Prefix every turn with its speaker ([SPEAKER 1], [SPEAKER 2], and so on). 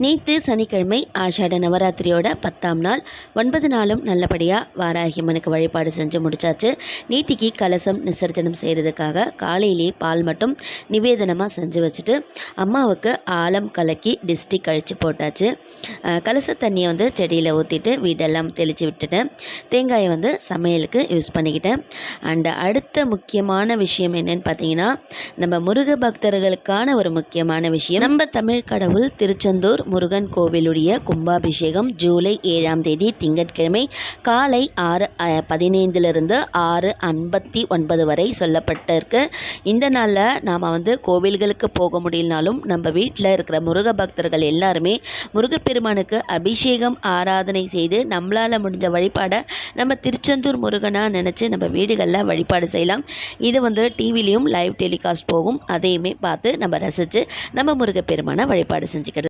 [SPEAKER 1] நேற்று சனிக்கிழமை ஆஷாட நவராத்திரியோட 10ஆம் நாள் 9 நாளும் நல்லபடியாக வாராகி அம்மனுக்கு வழிபாடு செஞ்சு முடிச்சாச்சு. நேத்திக்கு கலசம் விசர்ஜனம் செய்கிறதுக்காக காலையிலேயே பால் மட்டும் நிவேதனமாக செஞ்சு வச்சுட்டு அம்மாவுக்கு ஆலம் கலக்கி டிஸ்டிக் கழித்து போட்டாச்சு. கலச தண்ணியை வந்து செடியில் ஊற்றிட்டு வீடெல்லாம் தெளித்து விட்டுட்டேன். தேங்காயை வந்து சமையலுக்கு யூஸ் பண்ணிக்கிட்டேன். அண்ட் அடுத்த முக்கியமான விஷயம் என்னன்னு பார்த்தீங்கன்னா, நம்ம முருக பக்தர்களுக்கான ஒரு முக்கியமான விஷயம், நம்ம தமிழ் கடவுள் திருச்செந்தூர் முருகன் கோவிலுடைய கும்பாபிஷேகம் ஜூலை 7ஆம் தேதி திங்கட்கிழமை காலை 6:15 6:59 வரை சொல்லப்பட்டிருக்கு. இந்த நாளில் நாம் வந்து கோவில்களுக்கு போக முடியலனாலும் நம்ம வீட்டில் இருக்கிற முருக பக்தர்கள் எல்லாருமே முருகப்பெருமானுக்கு அபிஷேகம் ஆராதனை செய்து நம்மளால் முடிஞ்ச வழிபாடை நம்ம திருச்செந்தூர் முருகனாக நினச்சி நம்ம வீடுகளில் வழிபாடு செய்யலாம். இது வந்து டிவிலையும் லைவ் டெலிகாஸ்ட் போகும். அதையுமே பார்த்து நம்ம ரசித்து நம்ம முருகப்பெருமானை வழிபாடு செஞ்சுக்கிடலாம்.